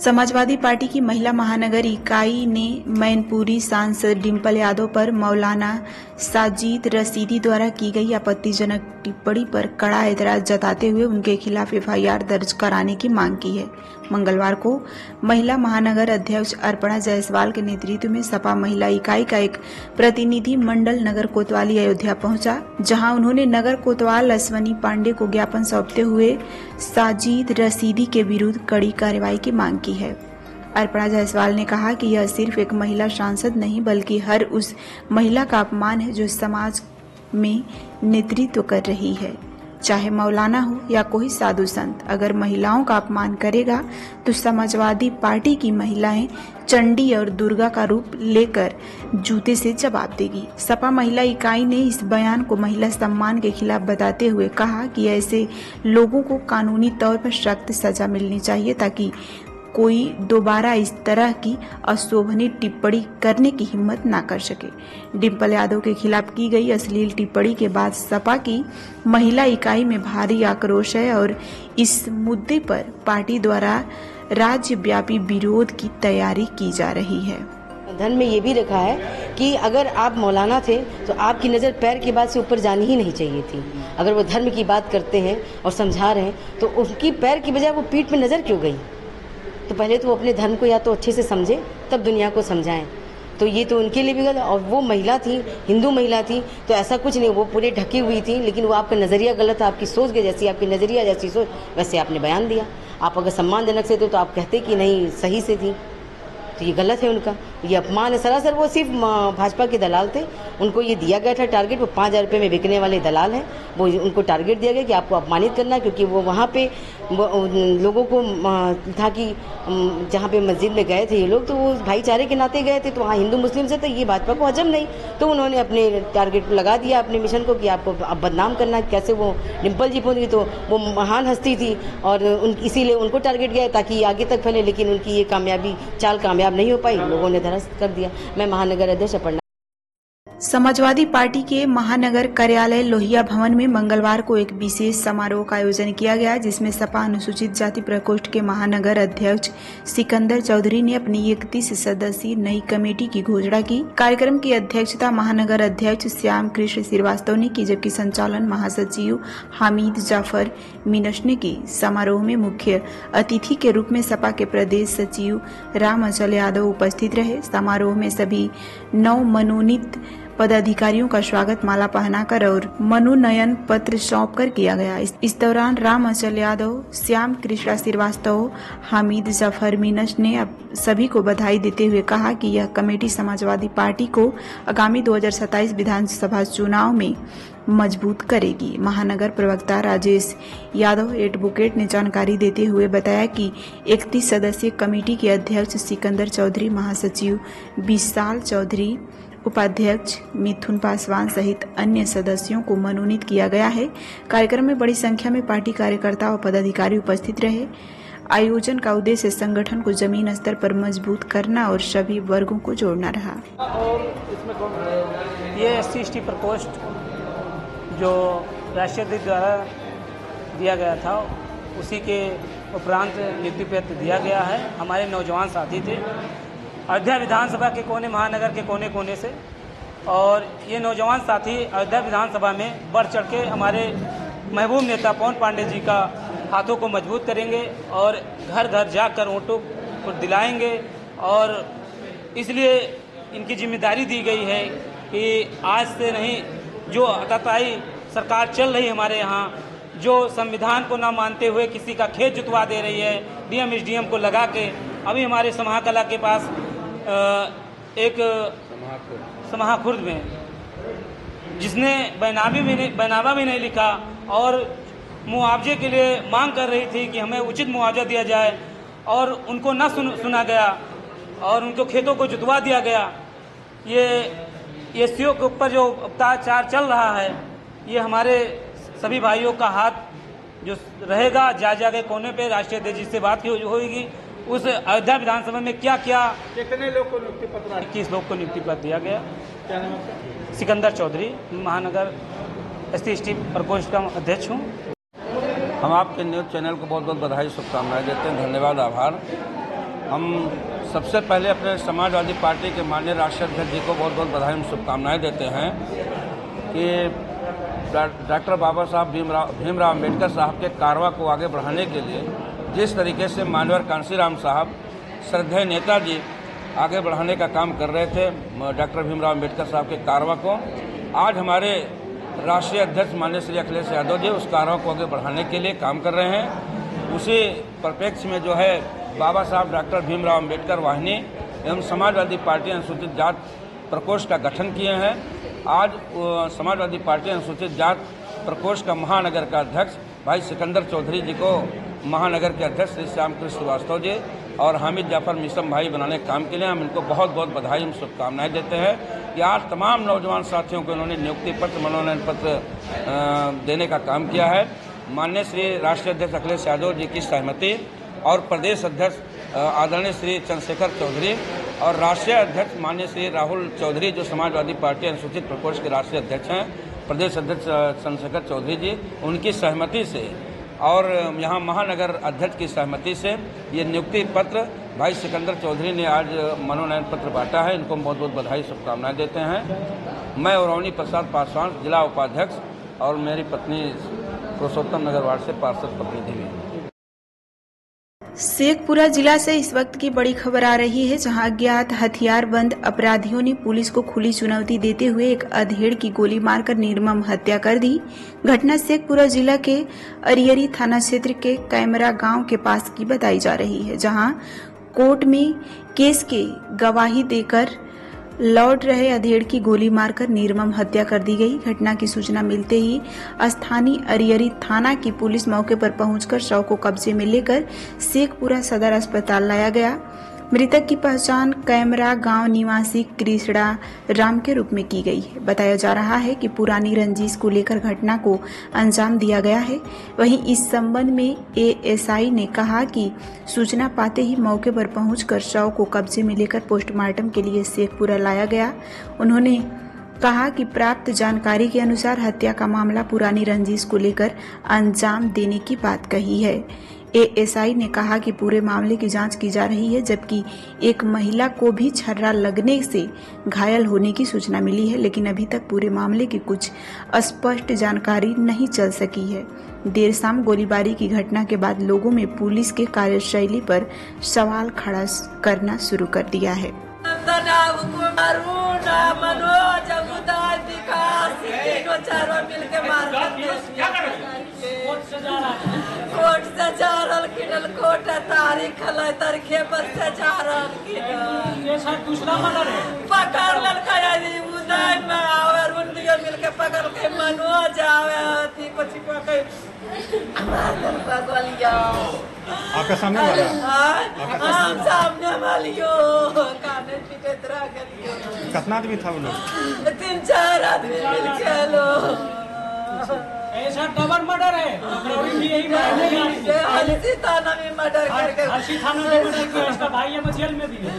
Samajwadi party की महिला महानगर इकाई ने मैनपुरी सांसद डिंपल यादव पर मौलाना साजिद रशीदी द्वारा की गई आपत्तिजनक टिप्पणी पर कड़ा एतराज जताते हुए उनके खिलाफ एफआईआर दर्ज कराने की मांग की है। मंगलवार को महिला महानगर अध्यक्ष अर्पणा जायसवाल के नेतृत्व में सपा महिला इकाई का एक प्रतिनिधि मंडल नगर कोतवाली अयोध्या पहुंचा, जहां उन्होंने नगर कोतवाल अश्वनी पांडे को ज्ञापन सौंपते हुए साजिद रशीदी के विरुद्ध कड़ी कार्रवाई की मांग की है। अर्पणा जायसवाल ने कहा कि यह सिर्फ एक महिला सांसद नहीं बल्कि हर उस महिला का अपमान है जो समाज में नेतृत्व कर रही है, चाहे मौलाना हो या कोई साधु संत। अगर महिलाओं का अपमान करेगा तो समाजवादी पार्टी की महिलाएं चंडी और दुर्गा का रूप लेकर जूते से जवाब देगी। सपा महिला इकाई ने इस बयान को महिला सम्मान के खिलाफ बताते हुए कहा कि ऐसे लोगों को कानूनी तौर पर सख्त सजा मिलनी चाहिए ताकि कोई दोबारा इस तरह की अशोभनीय टिप्पणी करने की हिम्मत न कर सके। डिंपल यादव के खिलाफ की गई अश्लील टिप्पणी के बाद सपा की महिला इकाई में भारी आक्रोश है और इस मुद्दे पर पार्टी द्वारा राज्यव्यापी विरोध की तैयारी की जा रही है। धर्म में ये भी रखा है कि अगर आप मौलाना थे तो आपकी नज़र पैर के बाद से ऊपर जानी ही नहीं चाहिए थी। अगर वो धर्म की बात करते हैं और समझा रहे हैं तो उनकी पैर की बजाय वो पीठ में नज़र क्यों गई? तो पहले तो वो अपने धर्म को या तो अच्छे से समझे तब दुनिया को समझाएं। तो ये तो उनके लिए भी गलत। और वो महिला थी, हिंदू महिला थी, तो ऐसा कुछ नहीं, वो पूरे ढकी हुई थी, लेकिन वो आपका नज़रिया गलत था। आपकी सोच के जैसी, आपकी नज़रिया जैसी सोच वैसे आपने बयान दिया। आप अगर सम्मानजनक से थे तो आप कहते कि नहीं सही से थी, तो ये गलत है उनका, ये अपमान है सरासर। वो सिर्फ भाजपा के दलाल थे, उनको ये दिया गया था टारगेट। वो 5,000 रुपये में बिकने वाले दलाल हैं, वो उनको टारगेट दिया गया कि आपको अपमानित करना, क्योंकि वो वहाँ पे लोगों को था कि जहाँ पे मस्जिद में गए थे ये लोग, तो वो भाईचारे के नाते गए थे, तो वहाँ हिंदू मुस्लिम से, तो ये भाजपा को हजम नहीं, तो उन्होंने अपने टारगेट लगा दिया अपने मिशन को कि आपको अब बदनाम करना है। कैसे वो डिंपल जी पहुँच गई, तो वो महान हस्ती थी और इसीलिए उनको टारगेट गया ताकि आगे तक फैले, लेकिन उनकी ये कामयाबी चाल कामयाब नहीं हो पाई, लोगों ने ध्वस्त कर दिया। मैं महानगर अध्यक्ष अर्पणा। समाजवादी पार्टी के महानगर कार्यालय लोहिया भवन में मंगलवार को एक विशेष समारोह का आयोजन किया गया, जिसमें सपा अनुसूचित जाति प्रकोष्ठ के महानगर अध्यक्ष सिकंदर चौधरी ने अपनी 31 सदस्यीय नई कमेटी की घोषणा की। कार्यक्रम की अध्यक्षता महानगर अध्यक्ष श्याम कृष्ण श्रीवास्तव ने की, जबकि संचालन महासचिव हामिद जाफर मीनश ने की। समारोह में मुख्य अतिथि के रूप में सपा के प्रदेश सचिव राम अचल यादव उपस्थित रहे। समारोह में सभी 9 मनोनीत पदाधिकारियों का स्वागत माला पहनाकर और मनोनयन पत्र सौंपकर किया गया। इस दौरान राम अचल यादव, श्याम कृष्णा श्रीवास्तव, हामिद जफर मीनश ने सभी को बधाई देते हुए कहा कि यह कमेटी समाजवादी पार्टी को आगामी 2027 विधानसभा चुनाव में मजबूत करेगी। महानगर प्रवक्ता राजेश यादव एडवोकेट ने जानकारी देते हुए बताया कि 31 सदस्यीय कमेटी के अध्यक्ष सिकंदर चौधरी, महासचिव विशाल चौधरी, उपाध्यक्ष मिथुन पासवान सहित अन्य सदस्यों को मनोनीत किया गया है। कार्यक्रम में बड़ी संख्या में पार्टी कार्यकर्ता और पदाधिकारी उपस्थित रहे। आयोजन का उद्देश्य संगठन को जमीन स्तर पर मजबूत करना और सभी वर्गों को जोड़ना रहा। और इसमें ये SC/ST प्रकोष्ठ जो राष्ट्रीय अध्यक्ष द्वारा दिया गया था, उसी के उपरांत नियुक्ति पत्र दिया गया है। हमारे नौजवान साथी थे अयोध्या विधानसभा के कोने, महानगर के कोने कोने से, और ये नौजवान साथी अयोध्या विधानसभा में बढ़ चढ़ के हमारे महबूब नेता पवन पांडे जी का हाथों को मजबूत करेंगे और घर घर जाकर वोटों को दिलाएंगे। और इसलिए इनकी जिम्मेदारी दी गई है कि आज से नहीं, जो आताताई सरकार चल रही है हमारे यहाँ, जो संविधान को ना मानते हुए किसी का खेत जुतवा दे रही है, DM SDM को लगा के। अभी हमारे समाहकला के पास एक समाहखुर्द में जिसने बैनामा भी नहीं लिखा और मुआवजे के लिए मांग कर रही थी कि हमें उचित मुआवजा दिया जाए, और उनको न सुना गया और उनको खेतों को जुतवा दिया गया। ये SCO के ऊपर जो अत्याचार चल रहा है, ये हमारे सभी भाइयों का हाथ जो रहेगा, जाके कोने पे राष्ट्रीय अध्यक्ष जी से बात होगी। उस अयोध्या विधानसभा में क्या क्या, कितने लोग को नियुक्ति पत्र? 21 लोग को नियुक्ति पत्र दिया गया। क्या नाम है? सिकंदर चौधरी, महानगर SC/ST प्रकोष्ठ का अध्यक्ष हूँ। हम आपके न्यूज़ चैनल को बहुत बहुत बधाई शुभकामनाएं देते हैं। धन्यवाद, आभार। हम सबसे पहले अपने समाजवादी पार्टी के माननीय राष्ट्रीय अध्यक्ष जी को बहुत बहुत बधाई और शुभकामनाएं देते हैं कि डॉक्टर बाबा साहब भीमराव अम्बेडकर साहब के कारवा को आगे बढ़ाने के लिए जिस तरीके से मान्यवर कांशीराम साहब श्रद्धेय नेताजी आगे बढ़ाने का काम कर रहे थे डॉक्टर भीमराव अम्बेडकर साहब के कारवा को, आज हमारे राष्ट्रीय अध्यक्ष माननीय श्री अखिलेश यादव जी उस कारवा को आगे बढ़ाने के लिए काम कर रहे हैं। उसी परिप्रेक्ष्य में जो है बाबा साहब डॉक्टर भीमराव अम्बेडकर वाहिनी एवं समाजवादी पार्टी अनुसूचित जात प्रकोष्ठ का गठन किए हैं। आज समाजवादी पार्टी अनुसूचित जात प्रकोष्ठ का महानगर का अध्यक्ष भाई सिकंदर चौधरी जी को महानगर के अध्यक्ष श्री श्याम कृष्ण श्रीवास्तव जी और हामिद जाफर मिसम भाई बनाने के काम के लिए हम इनको बहुत बहुत बधाई और शुभकामनाएं देते हैं कि आज तमाम नौजवान साथियों को इन्होंने नियुक्ति पत्र मनोनयन पत्र देने का काम किया है। माननीय श्री राष्ट्रीय अध्यक्ष अखिलेश यादव जी की सहमति और प्रदेश अध्यक्ष आदरणीय श्री चंद्रशेखर चौधरी और राष्ट्रीय अध्यक्ष माननीय श्री राहुल चौधरी जो समाजवादी पार्टी अनुसूचित प्रकोष्ठ के राष्ट्रीय अध्यक्ष हैं, प्रदेश अध्यक्ष चंद्रशेखर चौधरी जी, उनकी सहमति से और यहाँ महानगर अध्यक्ष की सहमति से ये नियुक्ति पत्र भाई सिकंदर चौधरी ने आज मनोनयन पत्र बांटा है। इनको बहुत बहुत बधाई शुभकामनाएं देते हैं। मैं औरौनी प्रसाद पासवान जिला उपाध्यक्ष और मेरी पत्नी पुरुषोत्तम नगर वार्ड से पार्षद प्रतिनिधि भी। शेखपुरा जिला से इस वक्त की बड़ी खबर आ रही है, जहां अज्ञात हथियारबंद अपराधियों ने पुलिस को खुली चुनौती देते हुए एक अधेड़ की गोली मारकर निर्मम हत्या कर दी। घटना शेखपुरा जिला के अरियरी थाना क्षेत्र के कैमरा गांव के पास की बताई जा रही है, जहां कोर्ट में केस के गवाही देकर लौट रहे अधेड़ की गोली मारकर निर्मम हत्या कर दी गई। घटना की सूचना मिलते ही स्थानीय अरियरी थाना की पुलिस मौके पर पहुंचकर शव को कब्जे में लेकर शेखपुरा सदर अस्पताल लाया गया। मृतक की पहचान कैमरा गांव निवासी कृष्णा राम के रूप में की गई है। बताया जा रहा है कि पुरानी रंजिश को लेकर घटना को अंजाम दिया गया है। वहीं इस संबंध में एएसआई ने कहा कि सूचना पाते ही मौके पर पहुंचकर शव को कब्जे में लेकर पोस्टमार्टम के लिए शेखपुरा लाया गया। उन्होंने कहा कि प्राप्त जानकारी के अनुसार हत्या का मामला पुरानी रंजिश को लेकर अंजाम देने की बात कही है। एएसआई ने कहा कि पूरे मामले की जांच की जा रही है, जबकि एक महिला को भी छर्रा लगने से घायल होने की सूचना मिली है, लेकिन अभी तक पूरे मामले की कुछ स्पष्ट जानकारी नहीं चल सकी है। देर शाम गोलीबारी की घटना के बाद लोगों में पुलिस के कार्यशैली पर सवाल खड़ा करना शुरू कर दिया है। कोट से जा रहल किनल कोट तारीख हलै तारीखे पर से जा रहल किनल ये सब दूसरा मर्डर है। पकड़ ललका यानी उदय में आवे रुंडियो मिलके पकड़ के मनोज आवे थी कुछ पकड़ मार कर पगलिया आपका सामने वाला हम सामने वालियो काने पीटे तरह करियो। कितना आदमी था वो लोग? 3-4 आदमी मिलके लो ऐसा डबल मर्डर है। हल्सी थाना में मर्डर करके हल्सी थाना में मर्डर किया, इसका भाई है जेल में भी है।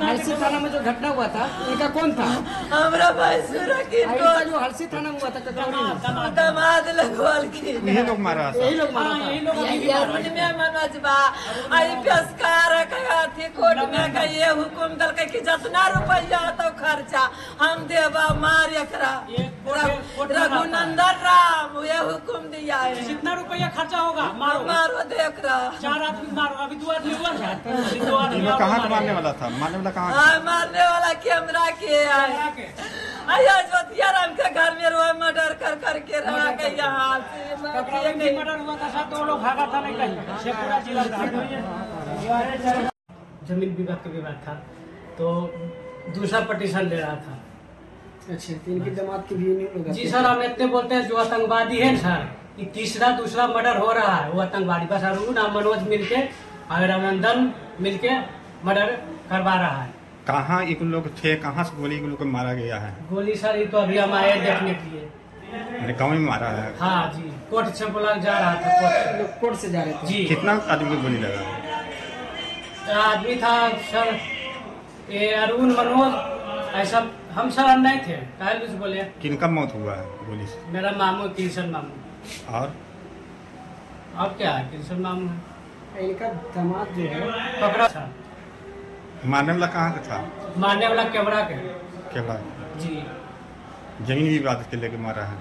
हल्सी थाना में जो घटना हुआ था उनका कौन था? हमारा भाई सुरकिन को जो हल्सी थाना में हुआ था ककरौनी दमाद लगवाल की यही लोग मारा था। यही लोग मारा था। यही लोग यारुन में मनोजबा आई पेशकार कहा थी कोर्ट में का ये हुकुम दल के कि जितना रुपया तो खर्चा हम देबा मार एकरा रघुनंदन राम ये हुकुम दिया है। जितना रुपया खर्चा होगा मारो मारो देख रहा 4 आदमी मारो। अभी 2 आदमी हुआ है। 2 आदमी ये लोग कहाँ का मारने वाला था? मारने वाला कहाँ? हाँ मारने वाला कैमरा के आया ज्योतिया राम के घर में रोए मर्डर कर करके रहा के यहाँ मर्डर हुआ था। सब 2 लोग भागा था नहीं कहीं शेखपुरा जिला का। जमीन विवाद का विवाद था तो दूसरा पटिशन ले रहा था। अच्छा, इनकी जमात की भी जी सर, हम इतने बोलते हैं जो आतंकवादी है सर, कि दूसरा मर्डर हो रहा है वो आतंकवादी। बस अरुण और मनोज मिलके और रविंदन मिलके मर्डर करवा रहा है। कहाँ एक लोग थे? कहाँ से गोली लोग को मारा गया है? गोली सर ये तो अभी हम आए देखने के लिए। गाँव में मारा है? हाँ जी, कोर्ट से बोला जा रहा था। कोर्ट से जा रहे थे जी। कितना आदमी को गोली लगा? आदमी था सर ये अरुण मनोज ऐसा। हम सर नहीं थे। काहे बोले किनका मौत हुआ है गोली से? मेरा मामू कृष्ण मामू। और अब क्या है कृष्ण मामू है। इनका दामाद जो है पकड़ा था। मारने वाला कहाँ का था? मारने वाला कैमरा के केवड़ा जी। जमीन विवाद के लेके मारा है।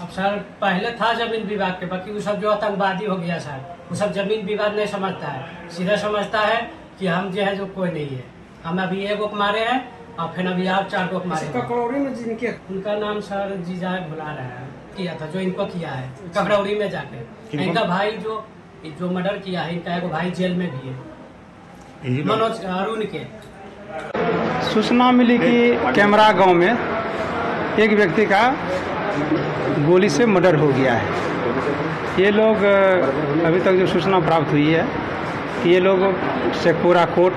अब सर पहले था जमीन विवाद के, बाकी वो सब जो आतंकवादी हो गया सर, वो सब जमीन विवाद नहीं समझता है, सीधा समझता है कि हम जो है जो कोई नहीं है। हम अभी एक को मारे हैं और फिर अभी आप 4 को मारे। ककरौड़ी में जिनके उनका नाम सर जीजा भुला रहा है, किया था जो इनको किया है ककरौड़ी में जाके। इनका भाई जो मर्डर किया है, इनका एक भाई जेल में भी है, मनोज अरुण के। सूचना मिली कि कैमरा गांव में एक व्यक्ति का गोली से मर्डर हो गया है। ये लोग अभी तक जो सूचना प्राप्त हुई है कि ये लोग शेखपुरा कोर्ट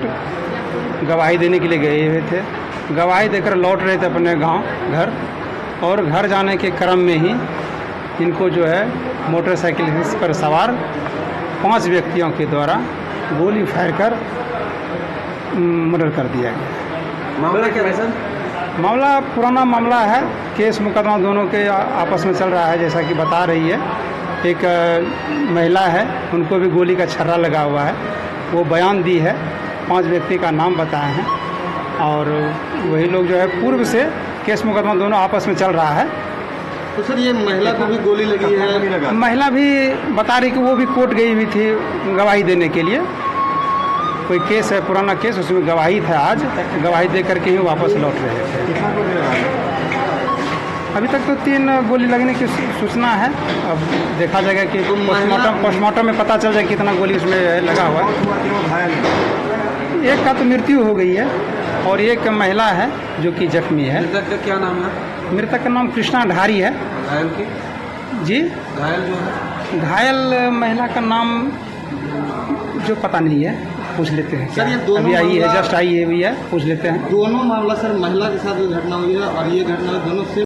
गवाही देने के लिए गए हुए थे। गवाही देकर लौट रहे थे अपने गांव घर, और घर जाने के क्रम में ही इनको जो है मोटरसाइकिल पर सवार 5 व्यक्तियों के द्वारा गोली फायर कर मर्डर कर दिया गया। मामला क्या है सर? मामला पुराना मामला है, केस मुकदमा दोनों के आपस में चल रहा है। जैसा कि बता रही है, एक महिला है, उनको भी गोली का छर्रा लगा हुआ है, वो बयान दी है। 5 व्यक्ति का नाम बताए हैं, और वही लोग जो है पूर्व से केस मुकदमा दोनों आपस में चल रहा है। तो सर ये महिला को भी गोली लगी है? महिला भी बता रही कि वो भी कोर्ट गई हुई थी गवाही देने के लिए। कोई केस है, पुराना केस, उसमें गवाही था। आज गवाही दे करके ही वापस लौट रहे थे। अभी तक तो 3 गोली लगने की सूचना है। अब देखा जाएगा कि पोस्टमार्टम में पता चल जाए कितना गोली उसमें लगा हुआ है। एक का तो मृत्यु हो गई है और एक महिला है जो कि जख्मी है। मृतक का क्या नाम है? मृतक का नाम कृष्णा ढारी है। घायल की? जी, घायल जो है? घायल महिला का नाम जो पता नहीं है, पूछ लेते हैं। सर ये दोनों अभी आई है, जस्ट आई है, पूछ लेते हैं। दोनों मामला सर महिला के साथ जो घटना हुई है और ये घटना दोनों से